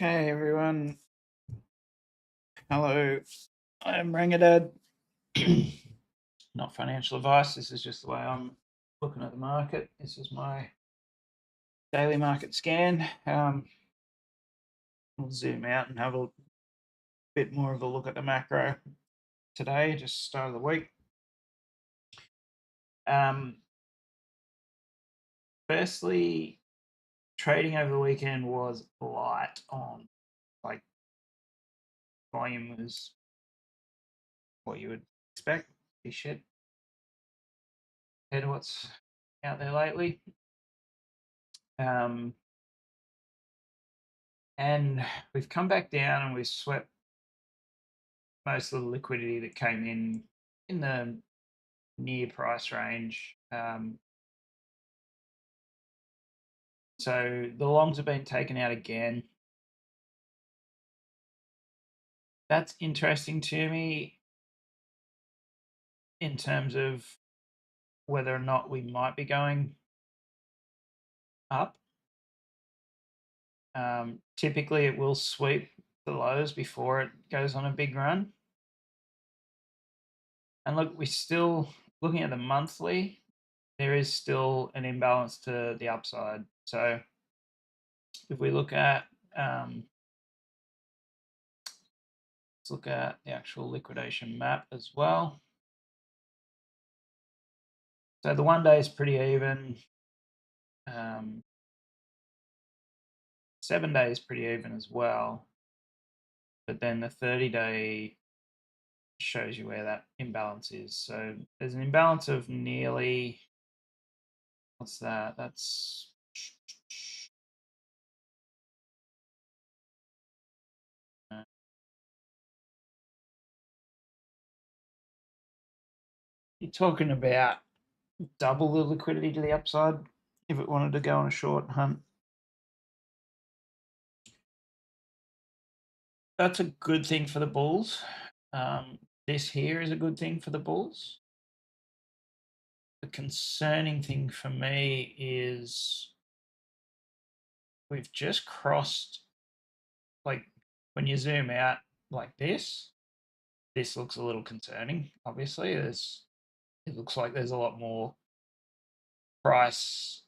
Okay, everyone. Hello. I'm Rangadad. Not financial advice. This is just the way I'm looking at the market. This is my daily market scan. We'll zoom out and have a bit more of a look at the macro today, just start of the week. Firstly, trading over the weekend was light on, like, volume was what you would expect. Be shit compared to what's out there lately. And we've come back down and we've swept most of the liquidity that came in the near price range. So the longs have been taken out again. That's interesting to me in terms of whether or not we might be going up. Typically, it will sweep the lows before it goes on a big run. And look, we're still looking at the monthly. There is still an imbalance to the upside. So if we look at let's look at the actual liquidation map as well. So the 1 day is pretty even. 7 days pretty even as well. But then the 30-day shows you where that imbalance is. So there's an imbalance of nearly, what's that? That's you're talking about double the liquidity to the upside if it wanted to go on a short hunt. That's a good thing for the bulls. This here is a good thing for the bulls. The concerning thing for me is we've just crossed, like, when you zoom out like this looks a little concerning. Obviously, it looks like there's a lot more price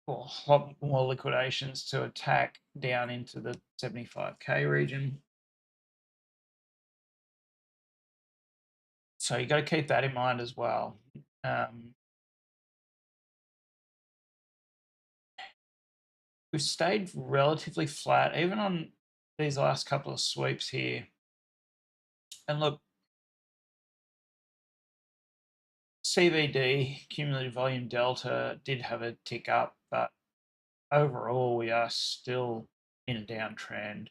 or a lot more liquidations to attack down into the 75k region. So you got to keep that in mind as well. We've stayed relatively flat even on these last couple of sweeps here. And look, CVD, cumulative volume delta, did have a tick up, but overall we are still in a downtrend.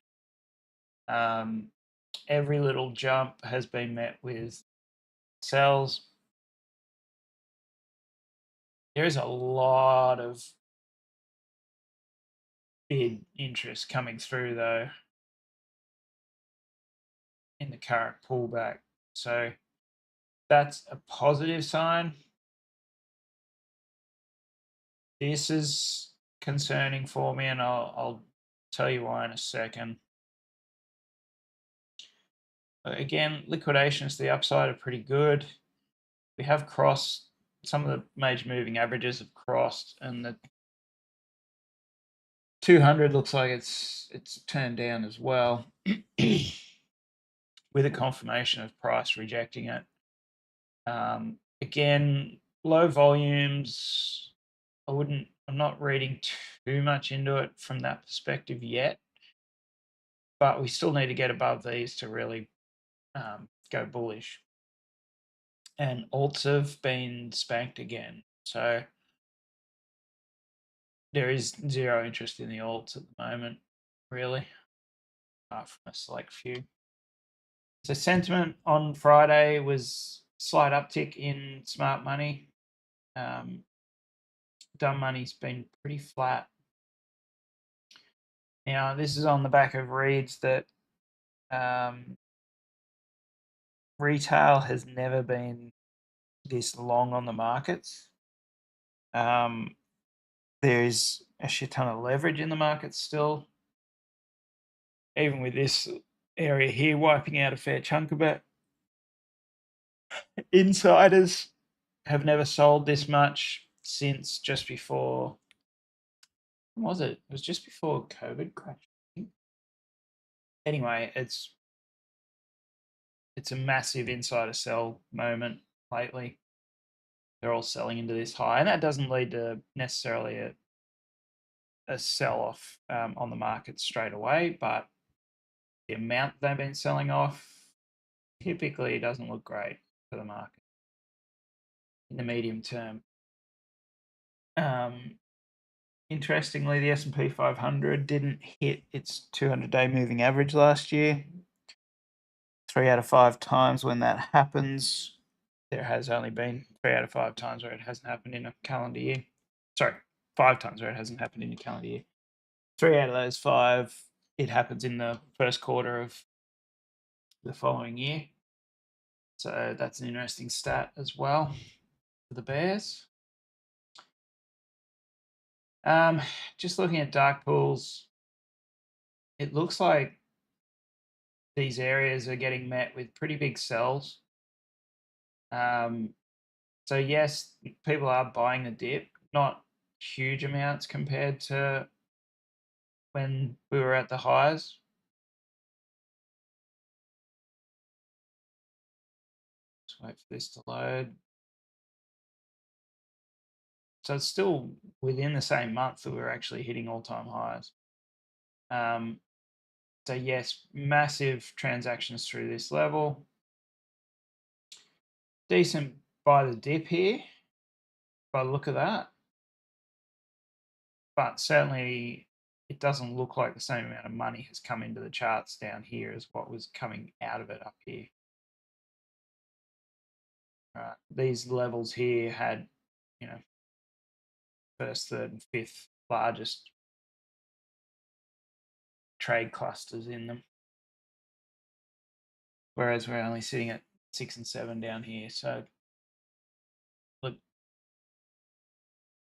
Every little jump has been met with sells. There is a lot of bid interest coming through, though, in the current pullback. So that's a positive sign. This is concerning for me, and I'll tell you why in a second. Again, liquidations to the upside are pretty good. We have crossed, some of the major moving averages have crossed, and the 200 looks like it's turned down as well, with a confirmation of price rejecting it. Again, low volumes. I'm not reading too much into it from that perspective yet, but we still need to get above these to really go bullish. And alts have been spanked again, so there is zero interest in the alts at the moment, really, apart from a select few. So sentiment on Friday was slight uptick in smart money. Dumb money's been pretty flat. Now, this is on the back of reads that retail has never been this long on the markets. There is a shit ton of leverage in the markets still. even with this area here wiping out a fair chunk of it. Insiders have never sold this much since just before. When was it? It was just before COVID crash. Anyway, it's a massive insider sell moment lately. They're all selling into this high, and that doesn't lead to necessarily a sell off on the market straight away, but the amount they've been selling off typically doesn't look great for the market in the medium term. Interestingly, the S&P 500 didn't hit its 200-day moving average last year. 3 out of 5 times when that happens, there has only been 3 out of 5 times where it hasn't happened in a calendar year. Sorry, 5 times where it hasn't happened in a calendar year. 3 out of those 5, it happens in the first quarter of the following year. So that's an interesting stat as well for the Bears. Just looking at dark pools, it looks like these areas are getting met with pretty big sells. So yes, people are buying the dip, not huge amounts compared to when we were at the highs. Just wait for this to load. So it's still within the same month that we were actually hitting all-time highs. So yes, massive transactions through this level. Decent buy the dip here, by the look of that. But certainly it doesn't look like the same amount of money has come into the charts down here as what was coming out of it up here. These levels here had, first, third, and fifth largest trade clusters in them, whereas we're only sitting at 6 and 7 down here. So look,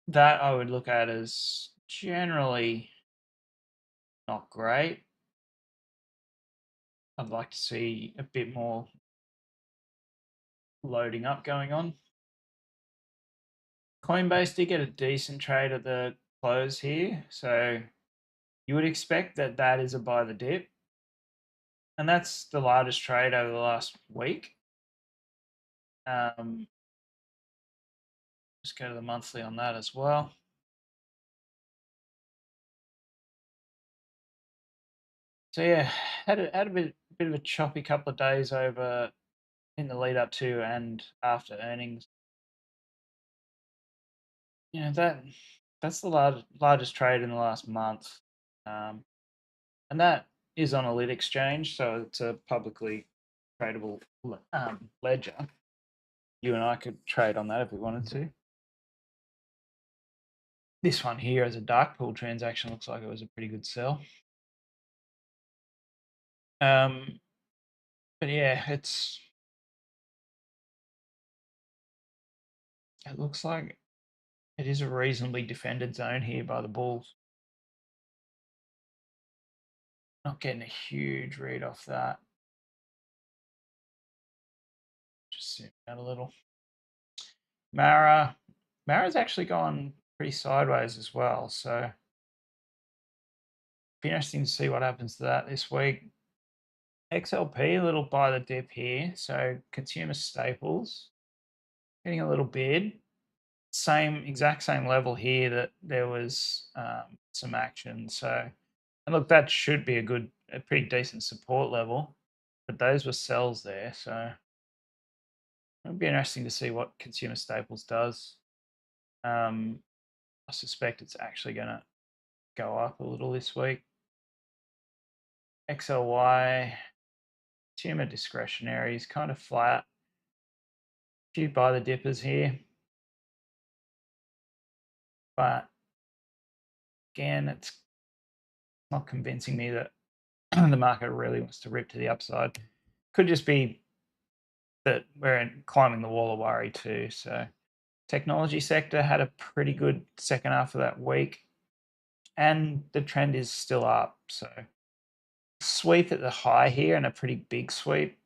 that I would look at as generally not great. I'd like to see a bit more loading up going on. Coinbase did get a decent trade at the close here, so you would expect that that is a buy the dip, and that's the largest trade over the last week. Just go to the monthly on that as well. So yeah, had a bit of a choppy couple of days over in the lead up to and after earnings. That's the largest trade in the last month, and that is on a lit exchange, so it's a publicly tradable ledger. You and I could trade on that if we wanted to. This one here as a dark pool transaction looks like it was a pretty good sell. But yeah, it looks like it is a reasonably defended zone here by the bulls. Not getting a huge read off that. Just zoom out a little. Mara's actually gone pretty sideways as well, so be interesting to see what happens to that this week. XLP, a little buy the dip here, so consumer staples getting a little bid. Exact same level here that there was some action. So, and look, that should be a pretty decent support level, but those were sells there. So it'll be interesting to see what consumer staples does. I suspect it's actually going to go up a little this week. XLY, consumer discretionary is kind of flat. A few buy the dippers here, but again, it's not convincing me that the market really wants to rip to the upside. Could just be that we're climbing the wall of worry too. So technology sector had a pretty good second half of that week, and the trend is still up. So Sweep at the high here and a pretty big sweep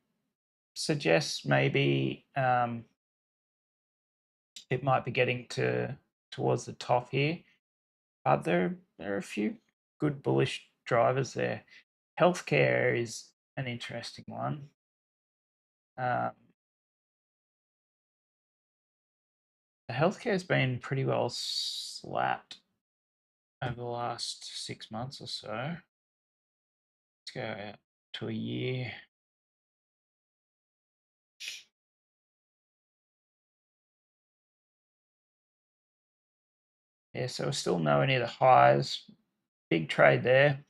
suggests maybe it might be getting towards the top here, but there are a few good bullish drivers there. Healthcare is an interesting one. The healthcare has been pretty well slapped over the last 6 months or so. Let's go out to a year. Yeah, so we're still nowhere near the highs. Big trade there,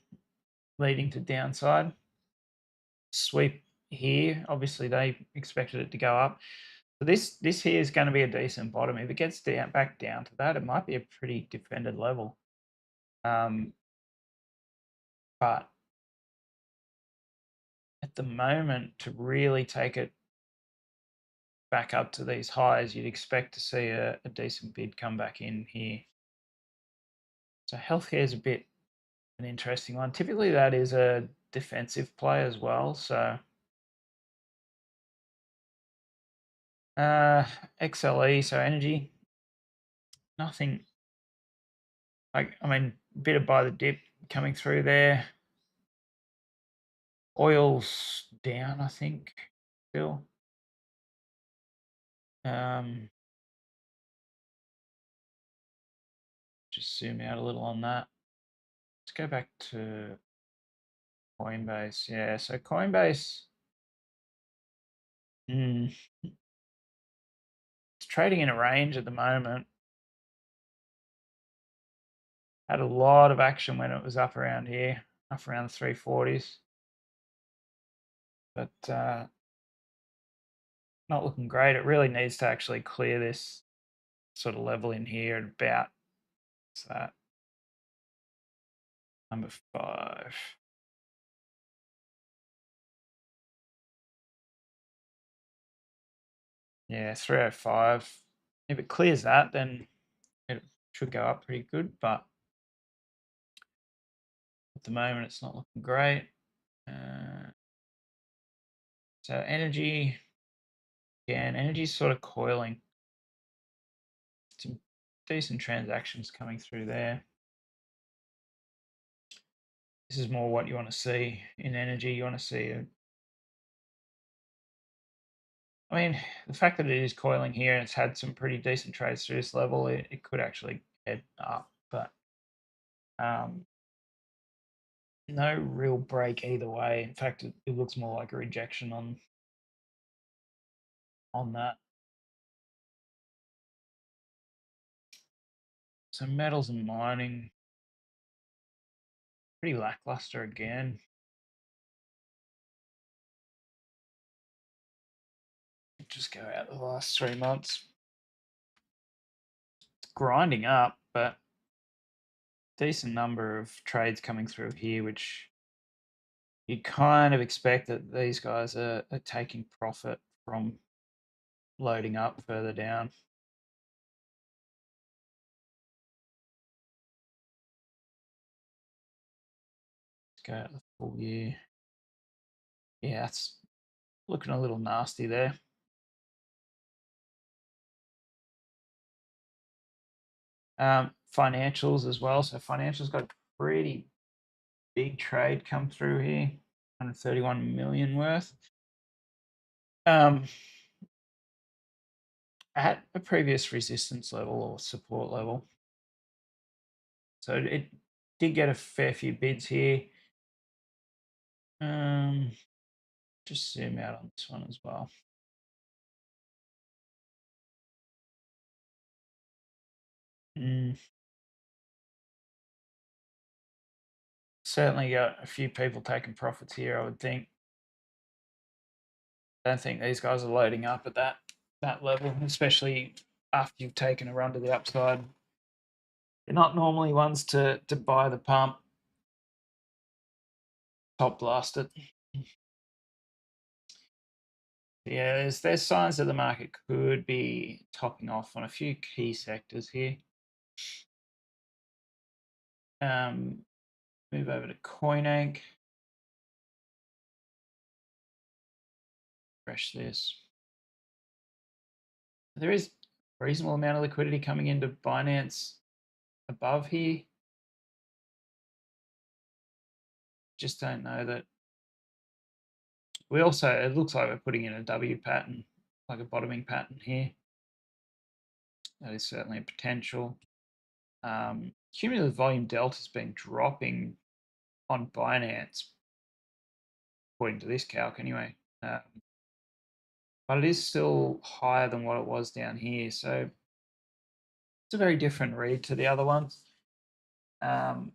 leading to downside. Sweep here. Obviously, they expected it to go up. So this here is going to be a decent bottom. If it gets down back down to that, it might be a pretty defended level. But at the moment, to really take it back up to these highs, you'd expect to see a decent bid come back in here. So healthcare is a bit an interesting one. Typically, that is a defensive play as well. So XLE, so energy, nothing. I mean, bit of buy the dip coming through there. Oil's down, I think, still. Just zoom out a little on that. Let's go back to Coinbase. Yeah, so Coinbase, it's trading in a range at the moment. Had a lot of action when it was up around here, up around the 340s. But not looking great. It really needs to actually clear this sort of level in here at about, what's that? Number 5. Yeah, 305. If it clears that, then it should go up pretty good. But at the moment, it's not looking great. So energy, again, energy's sort of coiling. Some decent transactions coming through there. This is more what you want to see in energy. You want to see I mean, the fact that it is coiling here and it's had some pretty decent trades through this level, it could actually head up, but no real break either way. In fact, it looks more like a rejection on that. So metals and mining, pretty lackluster again. Just go out the last 3 months. It's grinding up, but decent number of trades coming through here, which you kind of expect that these guys are taking profit from loading up further down. Let's go out the full year. Yeah, it's looking a little nasty there. Financials as well. So financials got a pretty big trade come through here, 131 million worth. At a previous resistance level or support level. So it did get a fair few bids here. Just zoom out on this one as well. Certainly got a few people taking profits here, I would think. I don't think these guys are loading up at that level, especially after you've taken a run to the upside. They're not normally ones to buy the pump, top blast it. Yeah, there's signs that the market could be topping off on a few key sectors here. Move over to CoinAnk. refresh this. There is a reasonable amount of liquidity coming into Binance above here. Just don't know that. We also, it looks like we're putting in a W pattern, like a bottoming pattern here. That is certainly a potential. Cumulative volume delta has been dropping on Binance, according to this calc anyway. But it is still higher than what it was down here. So it's a very different read to the other ones. It's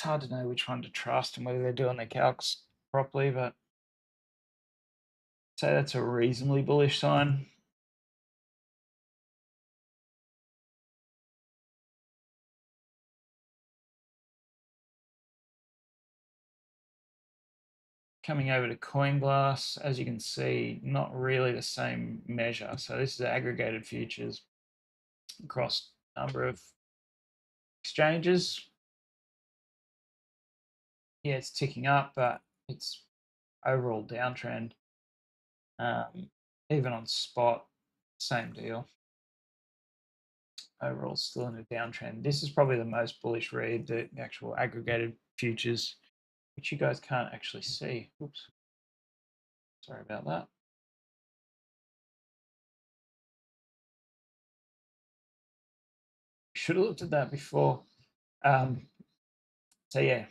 hard to know which one to trust and whether they're doing their calcs properly, but say that's a reasonably bullish sign. Coming over to CoinGlass, as you can see, not really the same measure. So this is aggregated futures across a number of exchanges. Yeah, it's ticking up, but it's overall downtrend. Even on spot, same deal. Overall, still in a downtrend. This is probably the most bullish read, the actual aggregated futures, which you guys can't actually see. Oops. Sorry about that. Should have looked at that before. So yeah,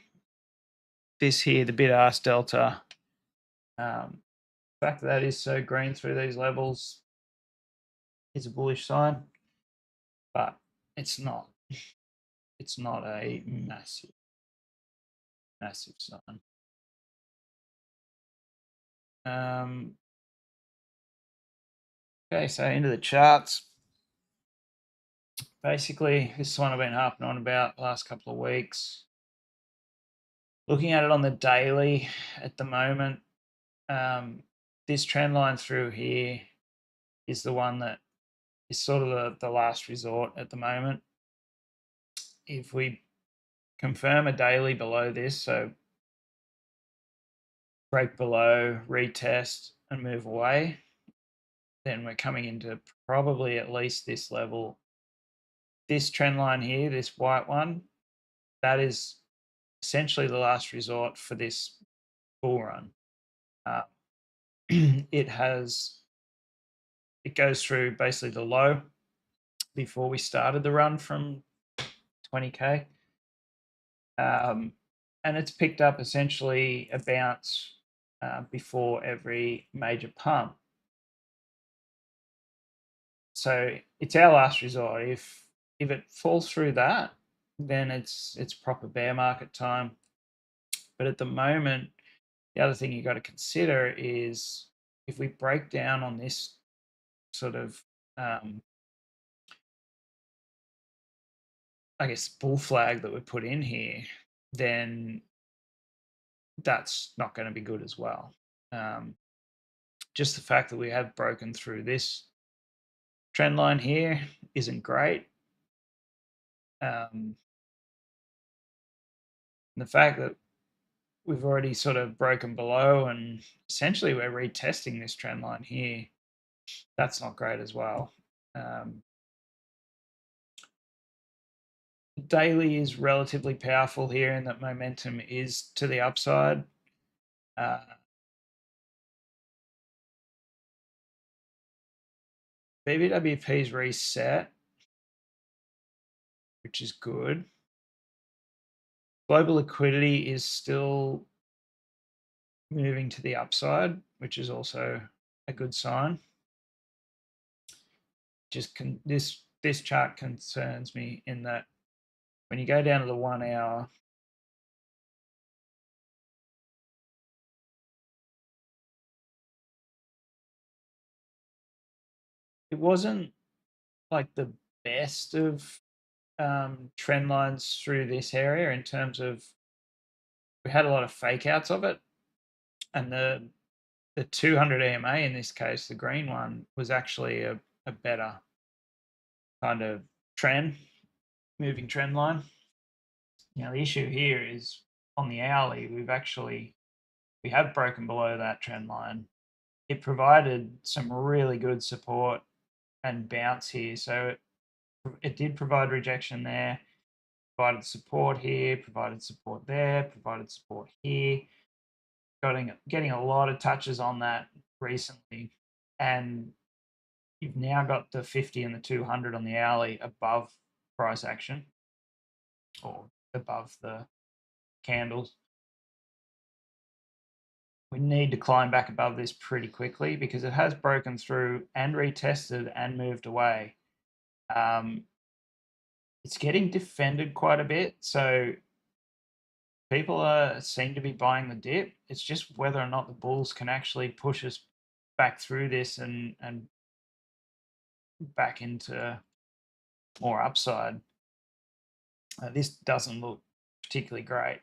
this here, the bid-ask delta. The fact that is so green through these levels is a bullish sign, but it's not. It's not a massive sign. Okay, so into the charts. Basically, this is one I've been harping on about the last couple of weeks. Looking at it on the daily at the moment, this trend line through here is the one that is sort of the last resort at the moment. If we confirm a daily below this, so break below, retest, and move away, then we're coming into probably at least this level. This trend line here, this white one, that is essentially the last resort for this bull run. It goes through basically the low before we started the run from 20k, and it's picked up essentially a bounce before every major pump. So it's our last resort. If it falls through that, then it's proper bear market time. But at the moment, the other thing you got to consider is if we break down on this sort of I guess bull flag that we put in here, then that's not going to be good as well. Just the fact that we have broken through this trend line here isn't great. The fact that we've already sort of broken below and essentially we're retesting this trend line here, that's not great as well. Daily is relatively powerful here in that momentum is to the upside. BBWP's reset, which is good. Global liquidity is still moving to the upside, which is also a good sign. Just this chart concerns me in that when you go down to the 1 hour, it wasn't like the best of trend lines through this area in terms of we had a lot of fake outs of it, and the 200 EMA in this case, the green one, was actually a better kind of moving trend line. Now the issue here is on the hourly, we've actually We have broken below that trend line. It provided some really good support and bounce here. So it did provide rejection there, provided support here, provided support there, provided support here. Getting a lot of touches on that recently. And you've now got the 50 and the 200 on the hourly above price action or above the candles. We need to climb back above this pretty quickly because it has broken through and retested and moved away. It's getting defended quite a bit, so people seem to be buying the dip. It's just whether or not the bulls can actually push us back through this and back into more upside. This doesn't look particularly great.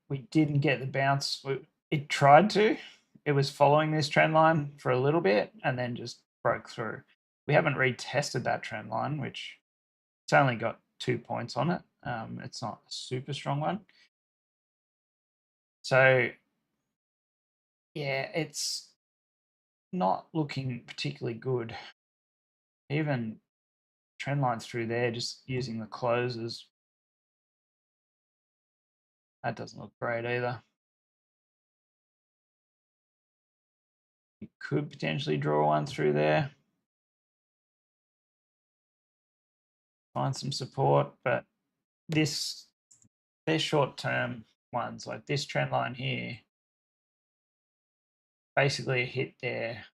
We didn't get the bounce. It tried to. It was following this trend line for a little bit and then just broke through. We haven't retested that trend line, which it's only got 2 points on it. It's not a super strong one. So, yeah, it's not looking particularly good. Even trend lines through there, just using the closes, that doesn't look great either. You could potentially draw one through there, find some support, but they're short-term ones. Like this trend line here, basically hit there,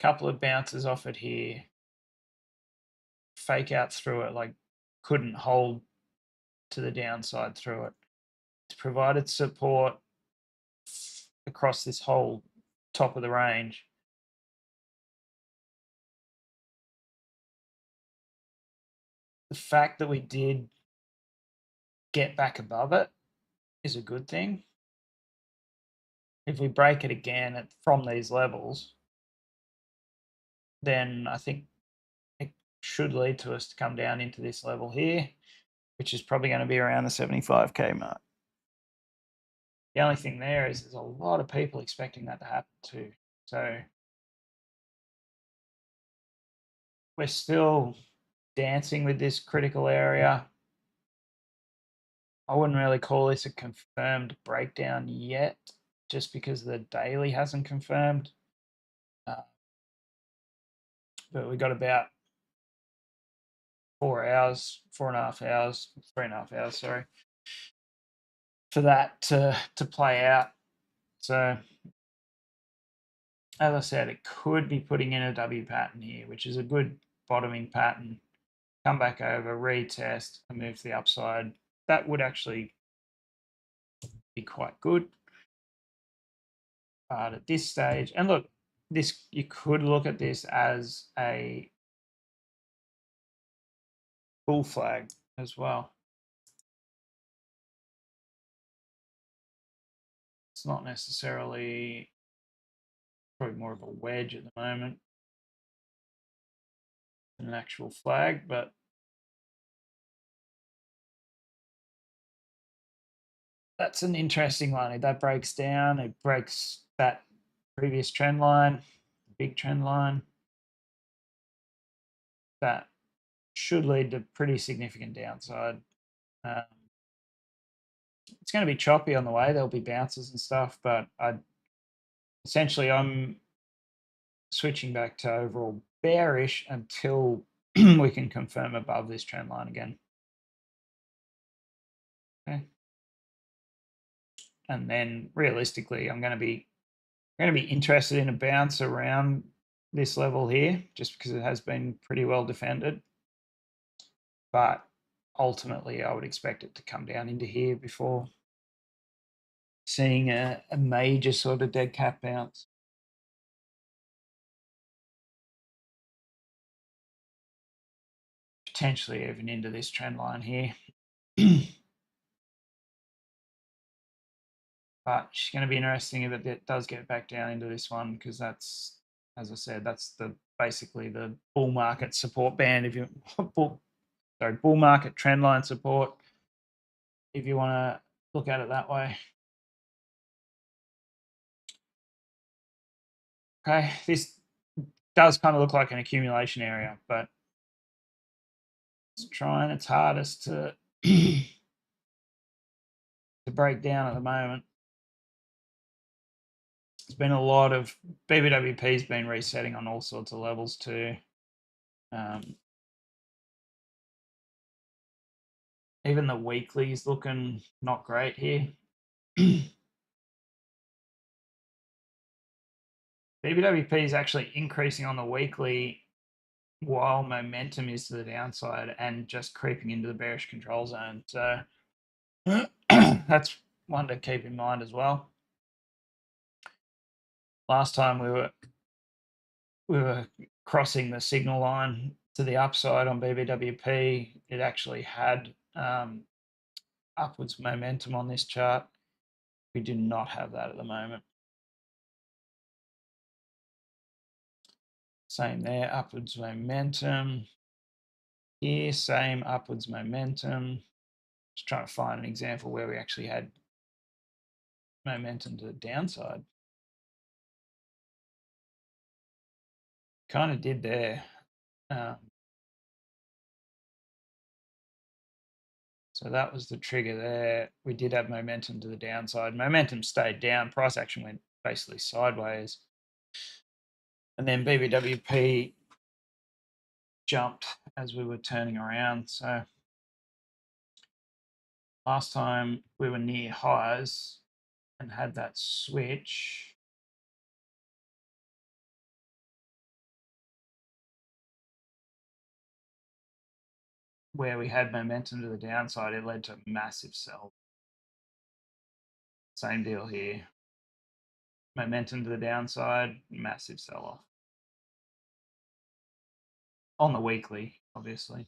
couple of bounces off it here, fake out through it, like couldn't hold to the downside through it. It's provided support across this whole top of the range. The fact that we did get back above it is a good thing. If we break it again from these levels, then I think it should lead to us to come down into this level here, which is probably going to be around the 75k mark. The only thing there is there's a lot of people expecting that to happen too. So we're still dancing with this critical area. I wouldn't really call this a confirmed breakdown yet, just because the daily hasn't confirmed. But we got about 4 hours, 4.5 hours, 3.5 hours, sorry, for that to play out. So, as I said, it could be putting in a W pattern here, which is a good bottoming pattern. Come back over, retest, and move to the upside. That would actually be quite good. But at this stage, and look, this you could look at this as a bull flag as well. It's not necessarily, probably more of a wedge at the moment than an actual flag, but that's an interesting one. If that breaks down, it breaks that previous trend line, big trend line. That should lead to pretty significant downside. It's going to be choppy on the way. There'll be bounces and stuff, but essentially I'm switching back to overall bearish until we can confirm above this trend line again. Okay. And then realistically, I'm going to be interested in a bounce around this level here, just because it has been pretty well defended. But ultimately, I would expect it to come down into here before seeing a major sort of dead cat bounce. Potentially even into this trend line here. But it's going to be interesting if it does get back down into this one, because that's, as I said, that's basically the bull market support band. If you bull market trend line support, if you want to look at it that way. Okay, this does kind of look like an accumulation area, but it's trying its hardest to to break down at the moment. There's been a lot of BBWP's been resetting on all sorts of levels too. Even the weekly is looking not great here. BBWP is actually increasing on the weekly while momentum is to the downside and just creeping into the bearish control zone. So that's one to keep in mind as well. Last time we were crossing the signal line to the upside on BBWP. It actually had upwards momentum on this chart. We do not have that at the moment. Same there, upwards momentum. Here, same upwards momentum. Just trying to find an example where we actually had momentum to the downside. Kind of did there. So that was the trigger there. We did have momentum to the downside. Momentum stayed down. Price action went basically sideways. And then BBWP jumped as we were turning around. So last time we were near highs and had that switch. Where we had momentum to the downside, it led to a massive sell. Same deal here. Momentum to the downside, massive sell off. On the weekly, obviously.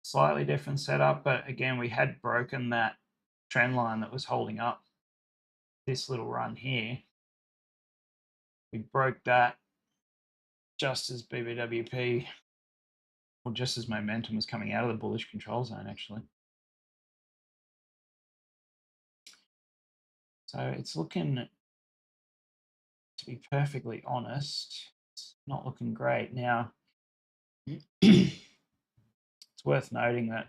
Slightly different setup, but again, we had broken that trend line that was holding up this little run here. We broke that just as BBWP, or just as momentum was coming out of the bullish control zone, actually. So it's looking, to be perfectly honest, it's not looking great. Now, it's worth noting that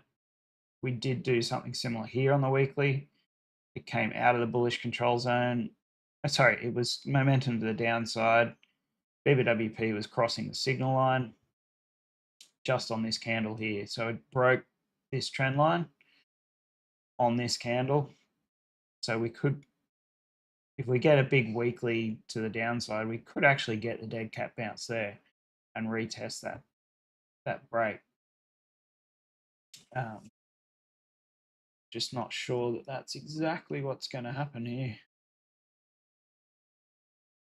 we did do something similar here on the weekly. It came out of the bullish control zone. Sorry, it was momentum to the downside. BBWP was crossing the signal line just on this candle here. So it broke this trend line on this candle. So we could, if we get a big weekly to the downside, we could actually get the dead cat bounce there and retest that break. Just not sure that that's exactly what's going to happen here.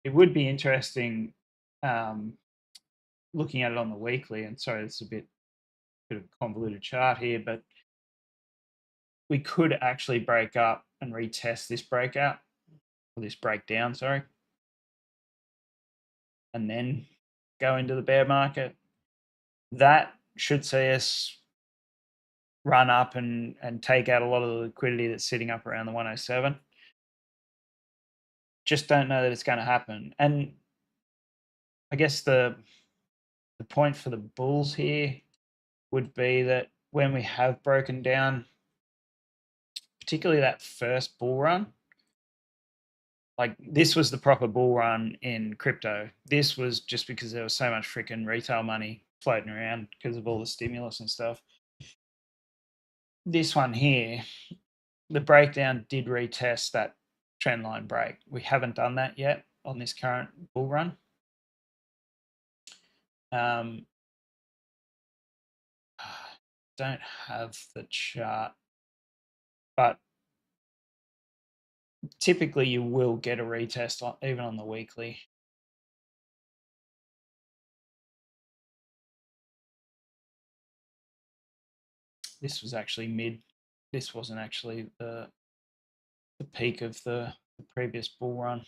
It would be interesting looking at it on the weekly, and sorry, it's a bit of a convoluted chart here, but we could actually break up and retest this breakout, or this breakdown, sorry, and then go into the bear market. That should see us run up and take out a lot of the liquidity that's sitting up around the 107. Just don't know that it's going to happen. And I guess the point for the bulls here would be that when we have broken down, particularly that first bull run, like this was the proper bull run in crypto. This was just because there was so much freaking retail money floating around because of all the stimulus and stuff. This one here, the breakdown did retest that trend line break. We haven't done that yet on this current bull run. Don't have the chart, but typically you will get a retest even on the weekly. This was actually mid. This wasn't actually the peak of the previous bull run.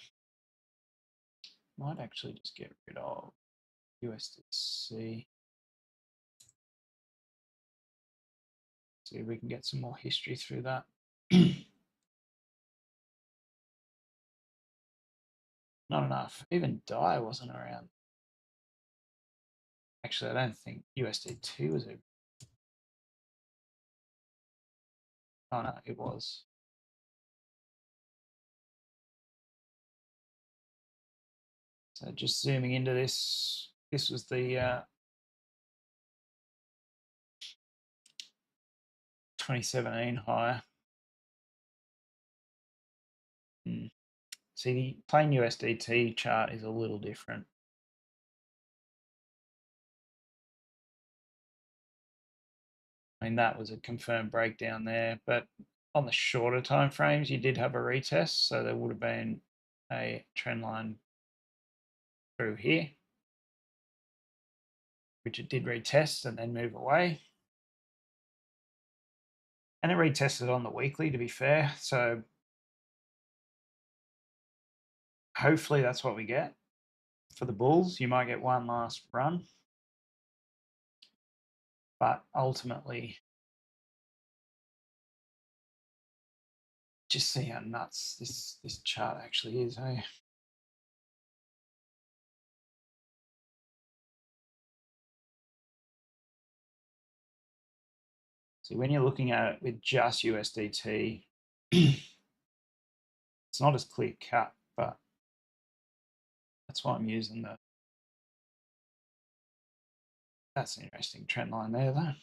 Might actually just get rid of USDC. See if we can get some more history through that. Not enough. Even DAI wasn't around. Actually, I don't think USD2 was a. Oh no, it was. So just zooming into this, this was the 2017 high. See, the plain USDT chart is a little different. I mean, that was a confirmed breakdown there, but on the shorter time frames, you did have a retest, so there would have been a trend line through here, which it did retest and then move away. And it retested on the weekly, to be fair. So hopefully that's what we get for the bulls. You might get one last run, but ultimately, just see how nuts this chart actually is, hey? See, when you're looking at it with just USDT, it's not as clear cut, but that's why I'm using the. That's an interesting trend line there, though.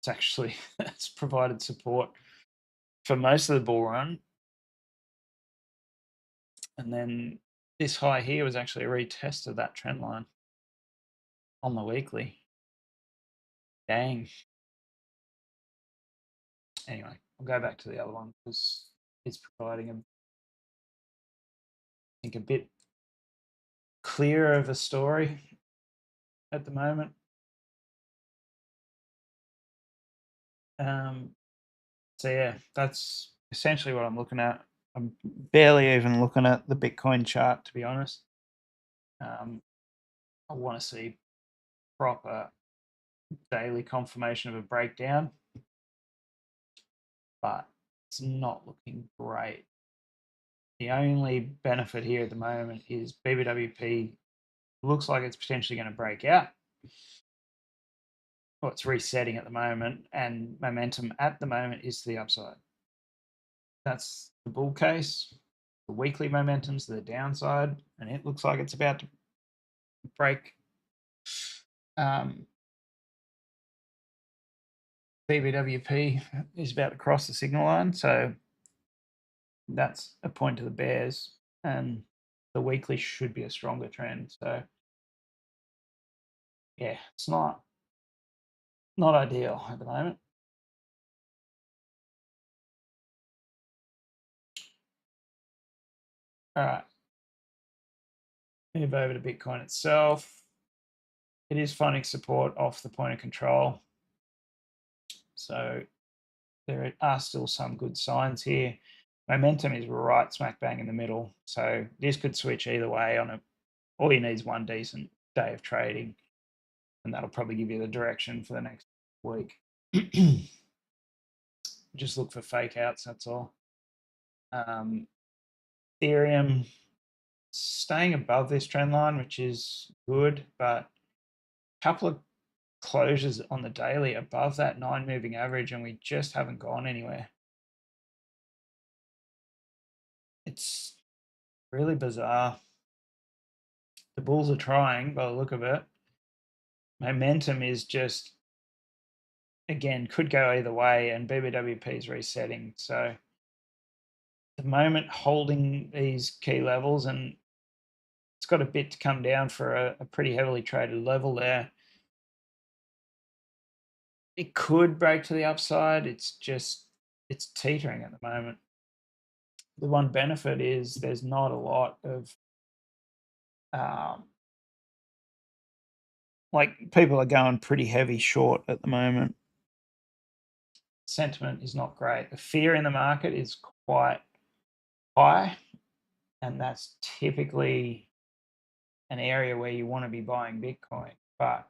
It's actually it's provided support for most of the bull run, and then this high here was actually a retest of that trend line on the weekly. Dang. Anyway, I'll go back to the other one because it's providing I think a bit clearer of a story at the moment. So yeah, that's essentially what I'm looking at. I'm barely even looking at the Bitcoin chart, to be honest. I want to see proper daily confirmation of a breakdown, but it's not looking great. The only benefit here at the moment is BBWP looks like it's potentially going to break out. Well, it's resetting at the moment, and momentum at the moment is to the upside. That's the bull case. The weekly momentum's to the downside, and it looks like it's about to break BBWP is about to cross the signal line, so that's a point to the bears, and the weekly should be a stronger trend. So yeah, it's not ideal at the moment. All right, move over to Bitcoin itself. It is finding support off the point of control, so there are still some good signs here. Momentum is right smack bang in the middle, so this could switch either way on a. All you need is one decent day of trading, and that'll probably give you the direction for the next week. Just look for fake outs, that's all. Ethereum staying above this trend line, which is good, but a couple of closures on the daily above that 9 moving average, and we just haven't gone anywhere. It's really bizarre. The bulls are trying by the look of it. Momentum is just, again, could go either way, and BBWP is resetting. So at the moment, holding these key levels, and it's got a bit to come down for a pretty heavily traded level there. It could break to the upside. It's teetering at the moment. The one benefit is there's not a lot of like people are going pretty heavy short at the moment. Sentiment is not great. The fear in the market is quite high, and that's typically an area where you want to be buying Bitcoin. But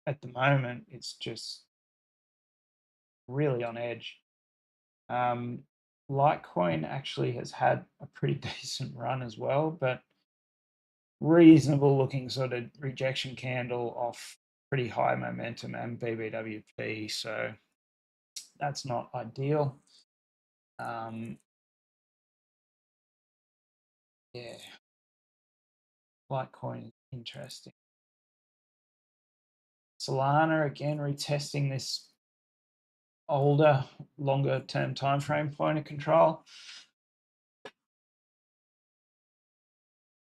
at the moment, it's just really on edge. Um, Litecoin actually has had a pretty decent run as well, but reasonable looking sort of rejection candle off pretty high momentum and BBWP. So that's not ideal. Um, yeah, Litecoin is interesting. Solana again retesting this older, longer term time frame point of control.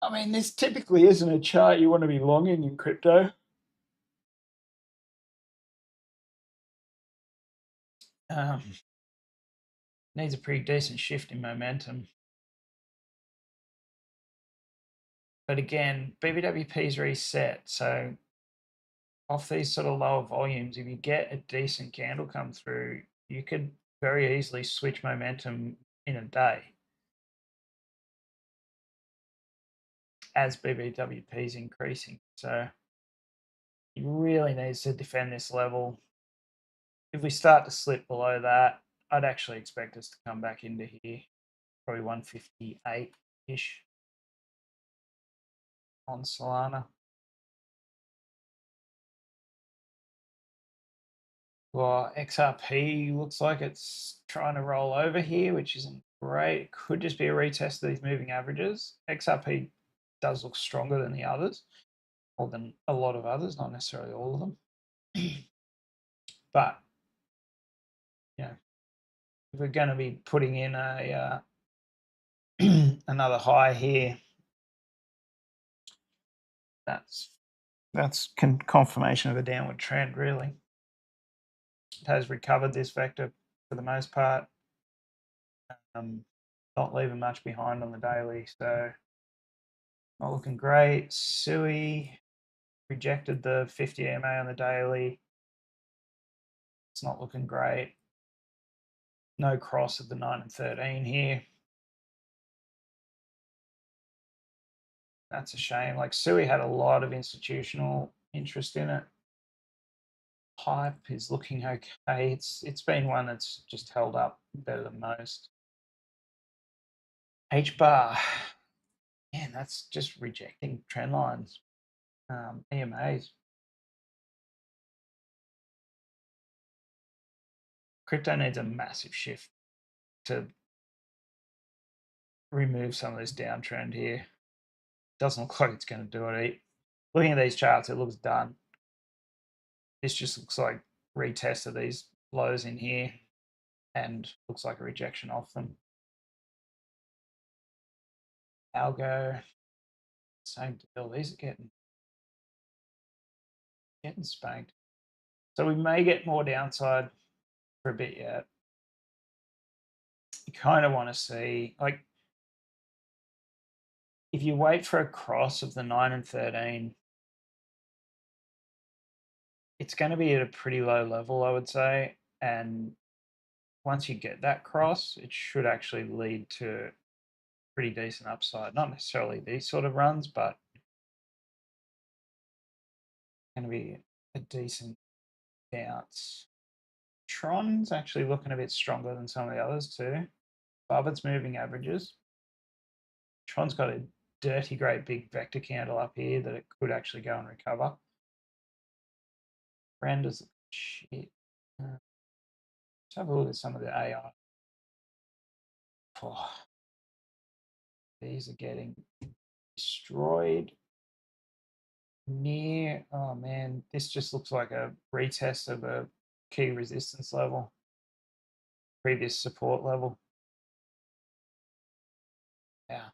I mean, this typically isn't a chart you want to be long in crypto. Um, Needs a pretty decent shift in momentum. But again, BBWP's reset. So off these sort of lower volumes, if you get a decent candle come through, you could very easily switch momentum in a day as BBWP is increasing. So he really needs to defend this level. If we start to slip below that, I'd actually expect us to come back into here, probably 158-ish on Solana. Well, XRP looks like it's trying to roll over here, which isn't great. It could just be a retest of these moving averages. XRP does look stronger than the others, or than a lot of others, not necessarily all of them. But, you know, if we're going to be putting in a another high here, that's confirmation of a downward trend, really. It has recovered this vector for the most part, not leaving much behind on the daily, so not looking great. Sui rejected the 50 EMA on the daily. It's not looking great. No cross of the 9 and 13 here. That's a shame. Like Sui had a lot of institutional interest in it. Hype is looking okay. It's been one that's just held up better than most. H bar, man, that's just rejecting trend lines. EMAs. Crypto needs a massive shift to remove some of this downtrend here. Doesn't look like it's going to do it. Looking at these charts, it looks done. This just looks like retest of these lows in here and looks like a rejection off them. Algo, same deal. These are getting spanked. So we may get more downside for a bit yet. You kind of want to see, like, if you wait for a cross of the 9 and 13, it's going to be at a pretty low level, I would say. And once you get that cross, it should actually lead to pretty decent upside. Not necessarily these sort of runs, but going to be a decent bounce. Tron's actually looking a bit stronger than some of the others too. Above its moving averages. Tron's got a dirty great big vector candle up here that it could actually go and recover. Renders shit. Let's have a look at some of the AI. Oh, these are getting destroyed. Near, oh man, this just looks like a retest of a key resistance level, previous support level. Yeah.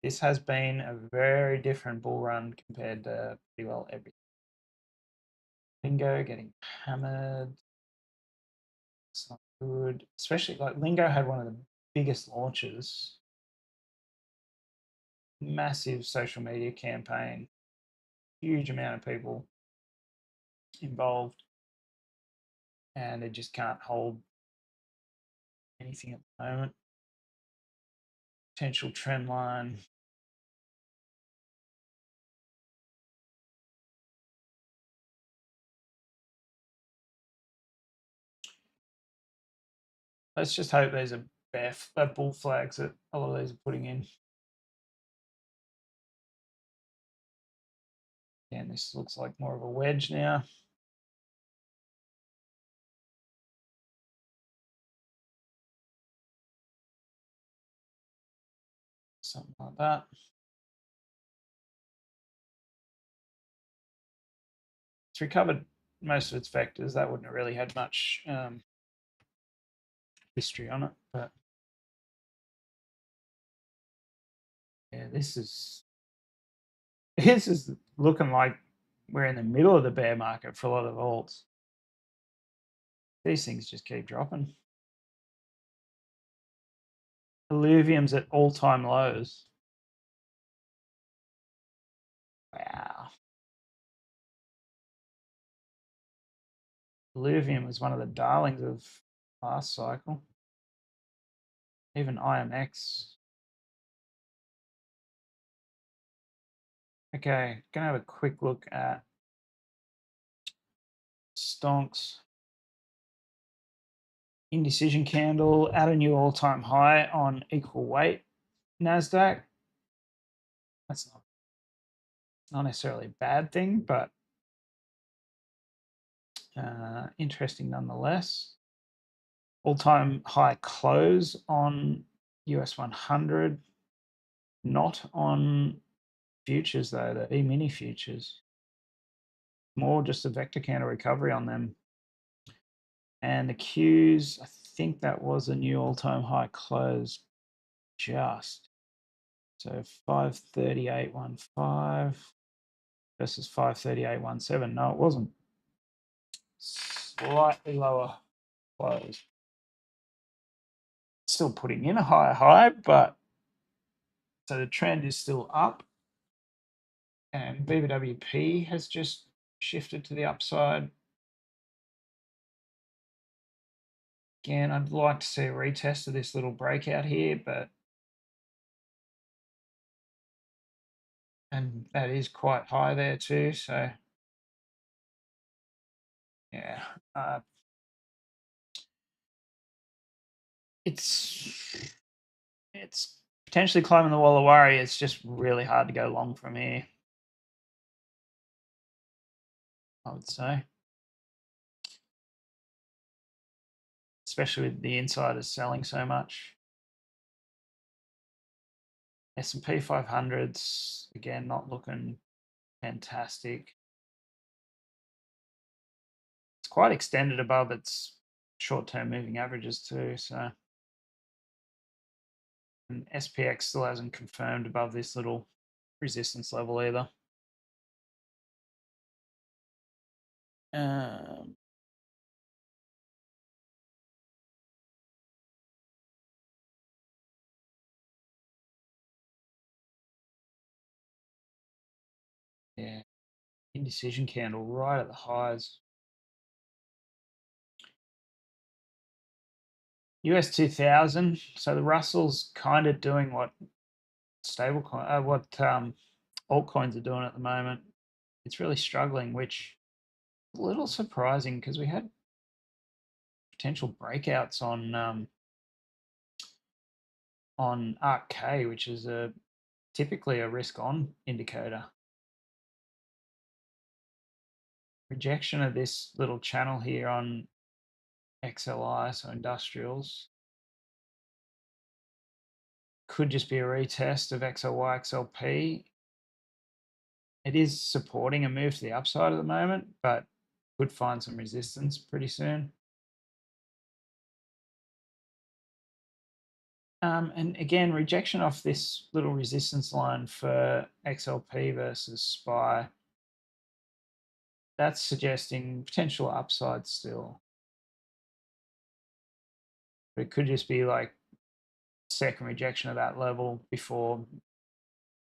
This has been a very different bull run compared to pretty well everything. Lingo getting hammered. It's not good. Especially like Lingo had one of the biggest launches. Massive social media campaign. Huge amount of people involved. And it just can't hold anything at the moment. Potential trend line. Let's just hope there's a bull flags that a lot of these are putting in. And this looks like more of a wedge now. Something like that. It's recovered most of its vectors. That wouldn't have really had much history on it, but yeah, this is looking like we're in the middle of the bear market for a lot of alts. These things just keep dropping. Illuvium's at all-time lows. Wow. Illuvium was one of the darlings of last cycle. Even IMX. Okay, gonna have a quick look at Stonks. Indecision candle at a new all-time high on equal weight NASDAQ. That's not necessarily a bad thing, but interesting nonetheless. All-time high close on US 100, not on futures though, the E-mini futures. More just a vector candle recovery on them. And the Qs, I think that was a new all-time high close just. So 538.15 versus 538.17. No, it wasn't. Slightly lower close. Still putting in a higher high, but so the trend is still up. And BBWP has just shifted to the upside. Again, I'd like to see a retest of this little breakout here, but and that is quite high there too. So yeah, it's potentially climbing the wall of worry. It's just really hard to go long from here, I would say, especially with the insiders selling so much. S&P 500s again not looking fantastic. It's quite extended above its short-term moving averages too. So, and SPX still hasn't confirmed above this little resistance level either. Yeah, indecision candle right at the highs. US 2000. So the Russell's kind of doing what altcoins are doing at the moment. It's really struggling, which is a little surprising because we had potential breakouts on ARK-K, which is typically a risk-on indicator. Rejection of this little channel here on XLI, so industrials, could just be a retest of XLY, XLP. It is supporting a move to the upside at the moment, but could find some resistance pretty soon. And again, rejection off this little resistance line for XLP versus SPY. That's suggesting potential upside still. But it could just be like second rejection of that level before,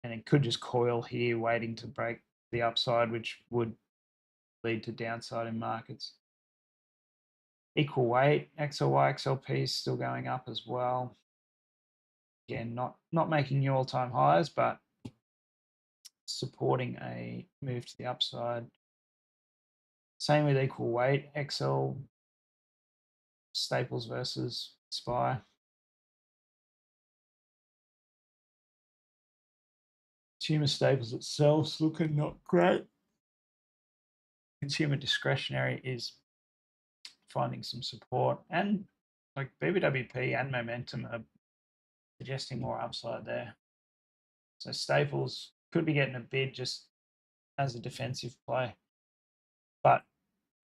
and it could just coil here waiting to break the upside, which would lead to downside in markets. Equal weight, XLY, XLP is still going up as well. Again, not making new all-time highs, but supporting a move to the upside. Same with equal weight, XL staples versus SPY. Consumer staples itself looking not great. Consumer discretionary is finding some support, and like BBWP and momentum are suggesting more upside there. So staples could be getting a bid just as a defensive play, but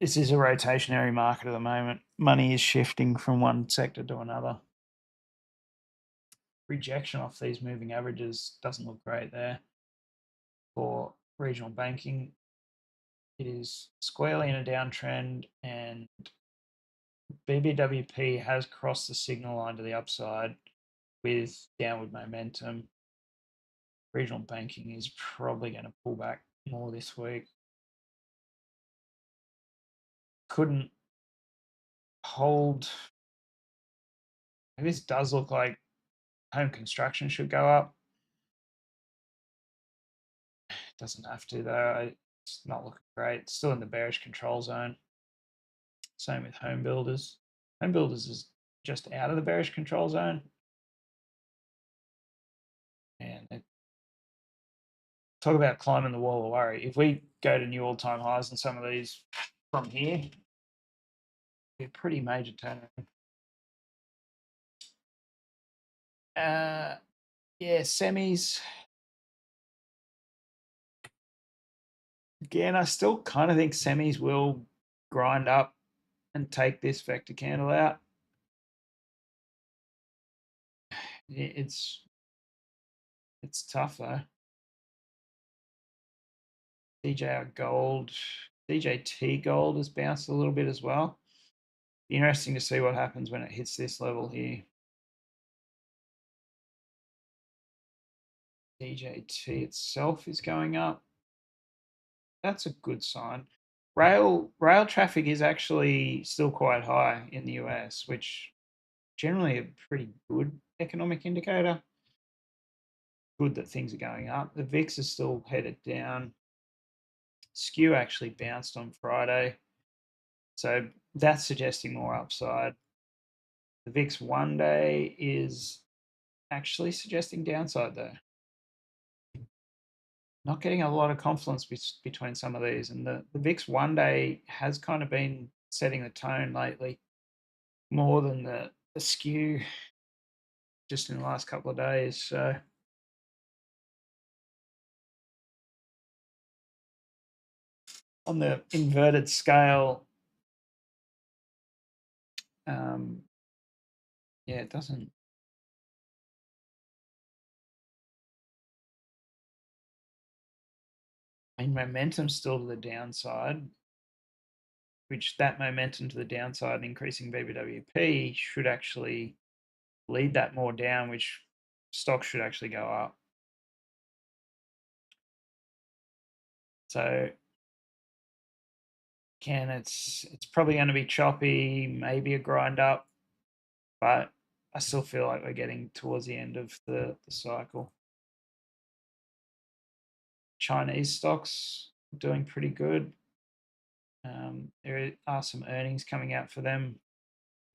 this is a rotationary market at the moment. Money is shifting from one sector to another. Rejection off these moving averages doesn't look great there. For regional banking, it is squarely in a downtrend, and BBWP has crossed the signal line to the upside with downward momentum. Regional banking is probably going to pull back more this week. Couldn't hold. This does look like home construction should go up. It doesn't have to though. It's not looking great. It's still in the bearish control zone. Same with home builders. Home builders is just out of the bearish control zone. And talk about climbing the wall of worry. If we go to new all-time highs in some of these from here, it'd be a pretty major turnaround. Yeah, semis. Again, I still kind of think semis will grind up and take this vector candle out. It's tough though. DJR gold, DJT gold has bounced a little bit as well. Interesting to see what happens when it hits this level here. DJT itself is going up. That's a good sign. Rail traffic is actually still quite high in the US, which generally a pretty good economic indicator. Good that things are going up. The VIX is still headed down. Skew actually bounced on Friday, so that's suggesting more upside. The VIX 1-day is actually suggesting downside though. Not getting a lot of confluence between some of these, and the VIX 1-day has kind of been setting the tone lately more than the skew just in the last couple of days. So on the inverted scale, yeah, it doesn't. I mean, momentum's still to the downside, which that momentum to the downside, increasing BBWP, should actually lead that more down, which stocks should actually go up. So again, it's probably going to be choppy, maybe a grind up, but I still feel like we're getting towards the end of the cycle. Chinese stocks doing pretty good. There are some earnings coming out for them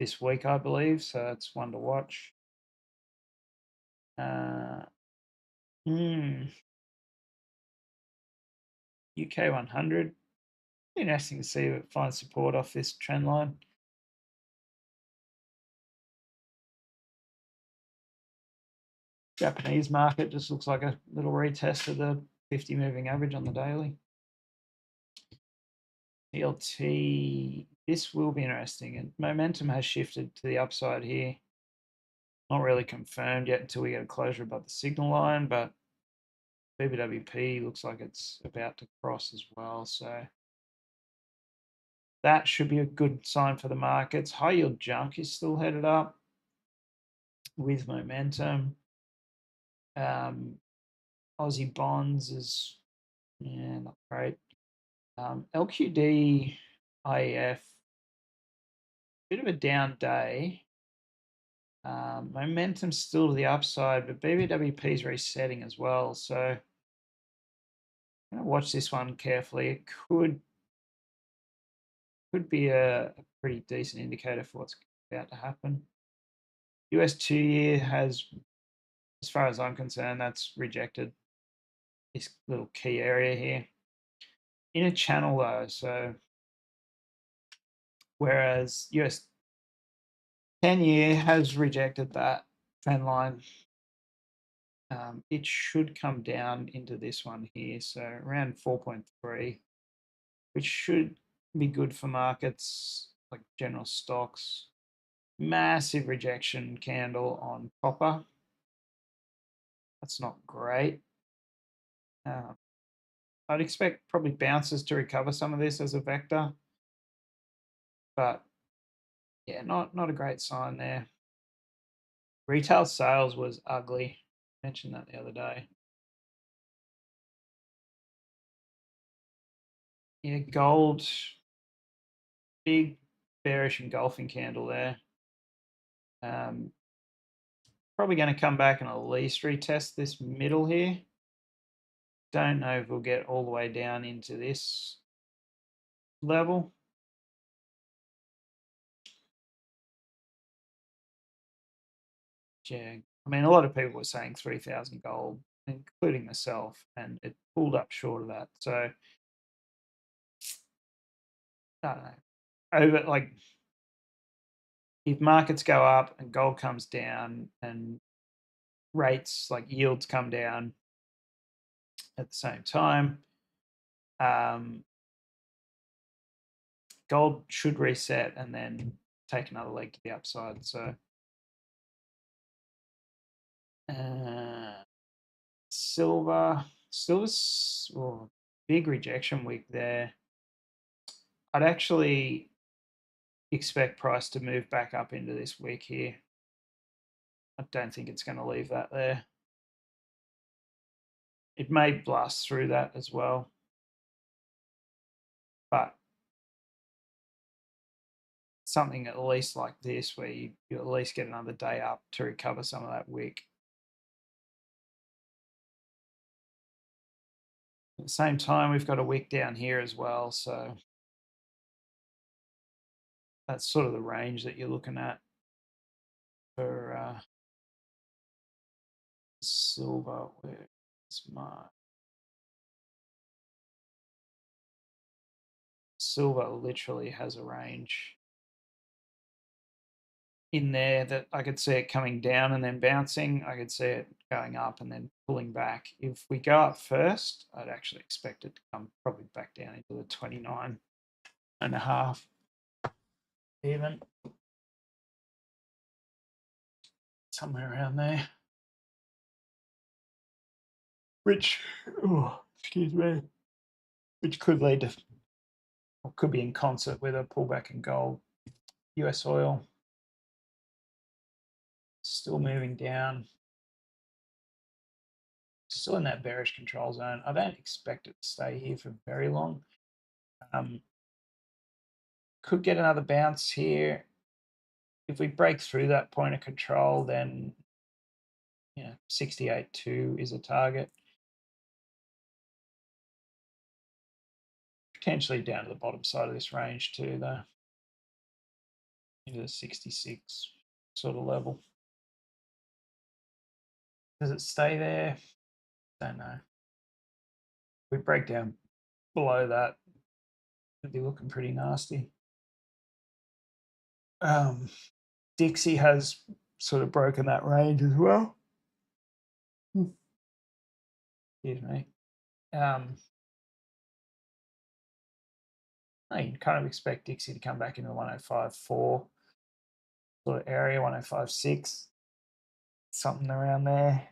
this week, I believe, so that's one to watch. UK 100. Interesting to see if it finds support off this trend line. Japanese market just looks like a little retest of the 50 moving average on the daily. ELT, this will be interesting, and momentum has shifted to the upside here. Not really confirmed yet until we get a closure above the signal line, but BBWP looks like it's about to cross as well. So that should be a good sign for the markets. High yield junk is still headed up with momentum. Aussie bonds is not great. LQD IEF, bit of a down day. Momentum's still to the upside, but BBWP is resetting as well. So I'm going to watch this one carefully. It could be a pretty decent indicator for what's about to happen. US 2-year has, as far as I'm concerned, that's rejected this little key area here in a channel though. So whereas US 10-year has rejected that trend line, it should come down into this one here. So around 4.3, which should be good for markets like general stocks. Massive rejection candle on copper. That's not great. I'd expect probably bounces to recover some of this as a vector, but yeah, not a great sign there. Retail sales was ugly. I mentioned that the other day. Yeah, gold, big bearish engulfing candle there. Probably going to come back and at least retest this middle here. Don't know if we'll get all the way down into this level. Yeah, I mean, a lot of people were saying 3,000 gold, including myself, and it pulled up short of that. So I don't know. Over like if markets go up and gold comes down and rates like yields come down at the same time, gold should reset and then take another leg to the upside. So silver's big rejection week there. I'd actually expect price to move back up into this week here. I don't think it's going to leave that there. It may blast through that as well, but something at least like this where you at least get another day up to recover some of that wick. At the same time, we've got a wick down here as well, so that's sort of the range that you're looking at for silver. Where's my silver? Literally has a range in there that I could see it coming down and then bouncing. I could see it going up and then pulling back. If we go up first, I'd actually expect it to come probably back down into the 29 and a half even, somewhere around there, which excuse me, which could lead to, or could be in concert with a pullback in gold. US oil still moving down, still in that bearish control zone. I don't expect it to stay here for very long. Could get another bounce here. If we break through that point of control, then 68.2 is a target. Potentially down to the bottom side of this range too, though, into the 66 sort of level. Does it stay there? Don't know. If we break down below that, it'd be looking pretty nasty. Dixie has sort of broken that range as well. Excuse me. You kind of expect Dixie to come back into the 105.4 sort of area, 105.6, something around there.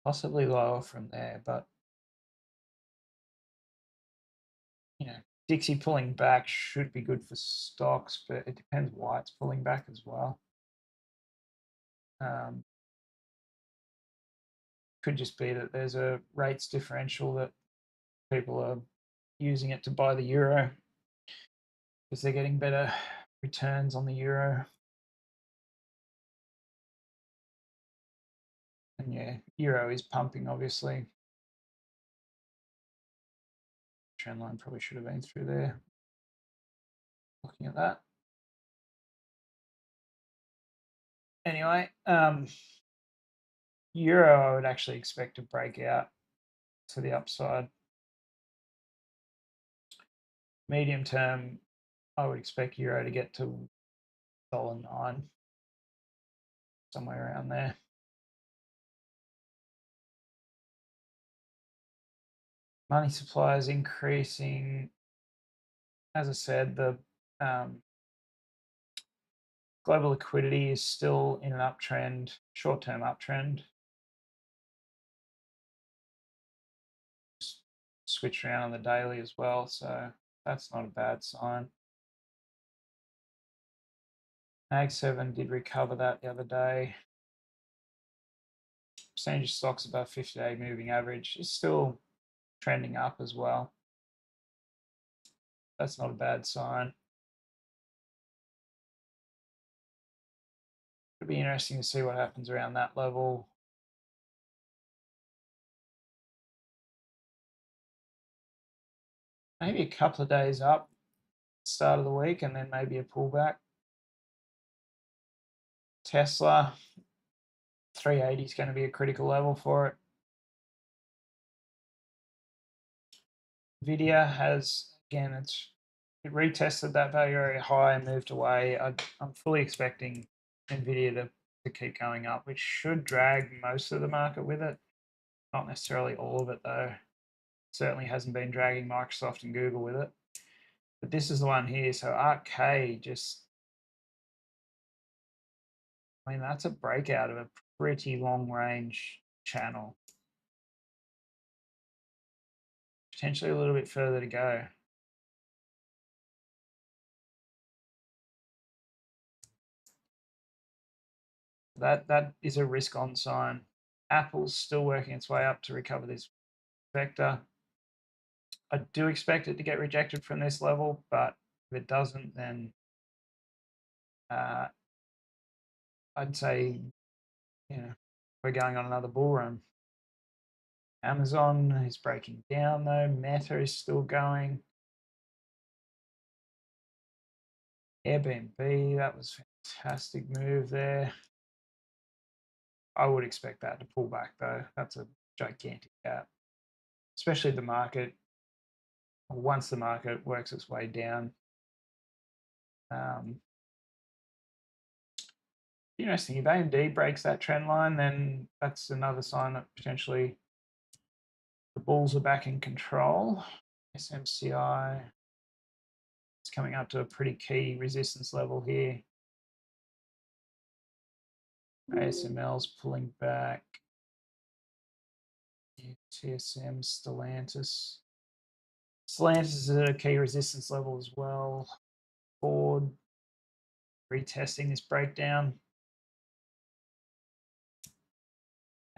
Possibly lower from there, but Dixie pulling back should be good for stocks, but it depends why it's pulling back as well. Could just be that there's a rates differential that people are using it to buy the euro because they're getting better returns on the euro. And yeah, euro is pumping, obviously. trend line probably should have been through there. Looking at that. Anyway, Euro I would actually expect to break out to the upside. Medium term, I would expect Euro to get to $9, somewhere around there. Money supply is increasing. As I said, the global liquidity is still in an uptrend, short-term uptrend. Switch around on the daily as well, so that's not a bad sign. Mag 7 did recover that the other day. Percentage of stocks above 50-day moving average is still trending up as well. That's not a bad sign. It'll be interesting to see what happens around that level. Maybe a couple of days up, start of the week, and then maybe a pullback. Tesla, 380 is going to be a critical level for it. Nvidia has, again, it retested that value area high and moved away. I'm fully expecting Nvidia to keep going up, which should drag most of the market with it. Not necessarily all of it, though. Certainly hasn't been dragging Microsoft and Google with it. But this is the one here. So RK just, I mean, that's a breakout of a pretty long range channel. Potentially a little bit further to go. That is a risk on sign. Apple's still working its way up to recover this vector. I do expect it to get rejected from this level, but if it doesn't, then I'd say, we're going on another bull run. Amazon is breaking down though. Meta is still going. Airbnb, that was a fantastic move there. I would expect that to pull back though. That's a gigantic gap, especially the market. Once the market works its way down, interesting. If AMD breaks that trend line, then that's another sign that potentially the bulls are back in control. SMCI, it's coming up to a pretty key resistance level here. ASML's pulling back. TSM, Stellantis. Stellantis is at a key resistance level as well. Ford retesting this breakdown.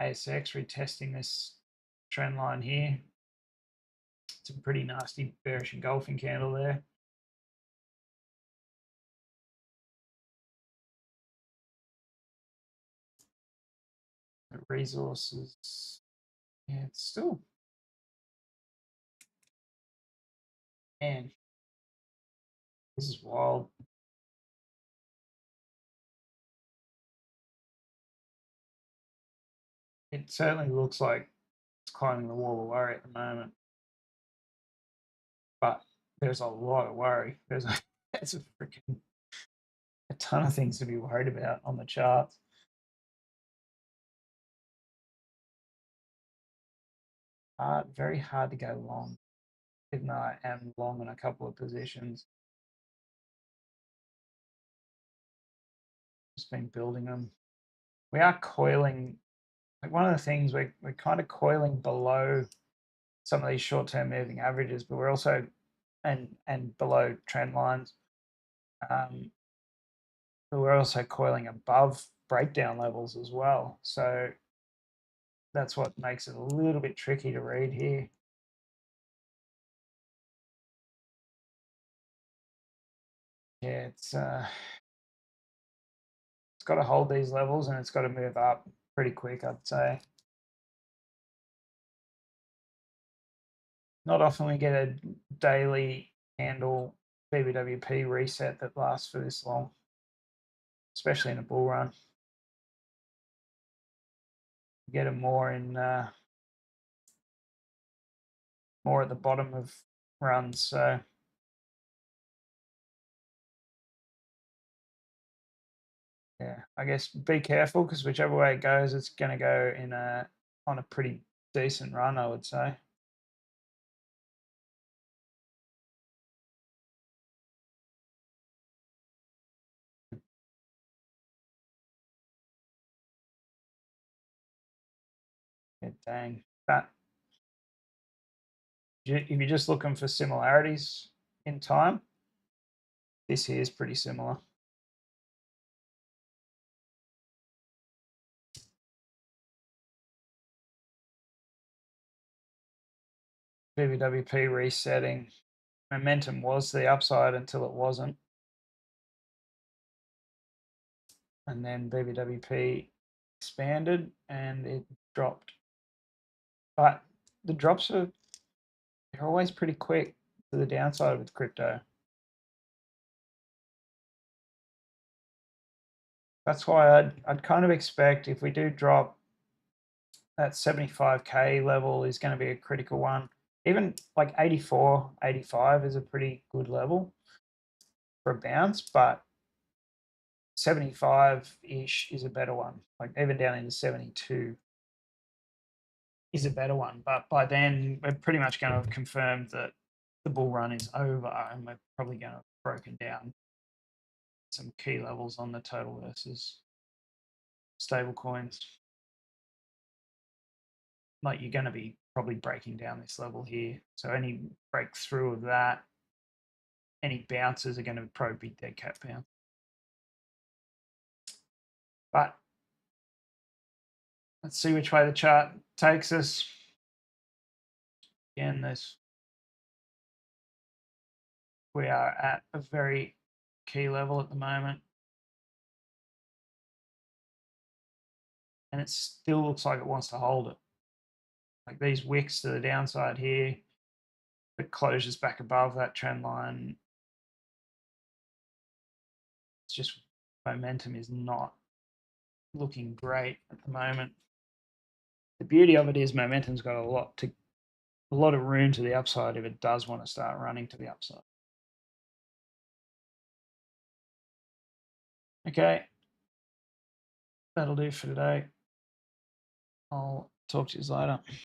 ASX retesting this trend line here. It's a pretty nasty bearish engulfing candle there. The resources, yeah, it's still, man, this is wild. It certainly looks like it's climbing the wall of worry at the moment, but there's a lot of worry. There's a freaking a ton of things to be worried about on the charts. Very hard to go long, even though I am long in a couple of positions. Just been building them. We are coiling. Like one of the things we're kind of coiling below some of these short-term moving averages, but we're also and below trend lines. But we're also coiling above breakdown levels as well. So that's what makes it a little bit tricky to read here. Yeah, it's got to hold these levels and it's got to move up pretty quick, I'd say. Not often we get a daily candle BBWP reset that lasts for this long, especially in a bull run. You get them more in more at the bottom of runs. So yeah, I guess be careful because whichever way it goes, it's going to go in on a pretty decent run, I would say. Yeah, dang. But if you're just looking for similarities in time, this here is pretty similar. BBWP resetting. Momentum was the upside until it wasn't. And then BBWP expanded and it dropped. But the drops are they're always pretty quick to the downside with crypto. That's why I'd kind of expect if we do drop, that 75K level is going to be a critical one. Even like 84, 85 is a pretty good level for a bounce, but 75-ish is a better one. Like even down into 72 is a better one. But by then, we're pretty much going to have confirmed that the bull run is over and we're probably going to have broken down some key levels on the total versus stable coins. Like you're going to be probably breaking down this level here. So any breakthrough of that, any bounces are going to probably be dead cat bounce. But let's see which way the chart takes us. Again, we are at a very key level at the moment. And it still looks like it wants to hold it. Like these wicks to the downside here, the closures back above that trend line. It's just momentum is not looking great at the moment. The beauty of it is momentum's got a lot of room to the upside if it does want to start running to the upside. Okay, that'll do for today. I'll talk to you later.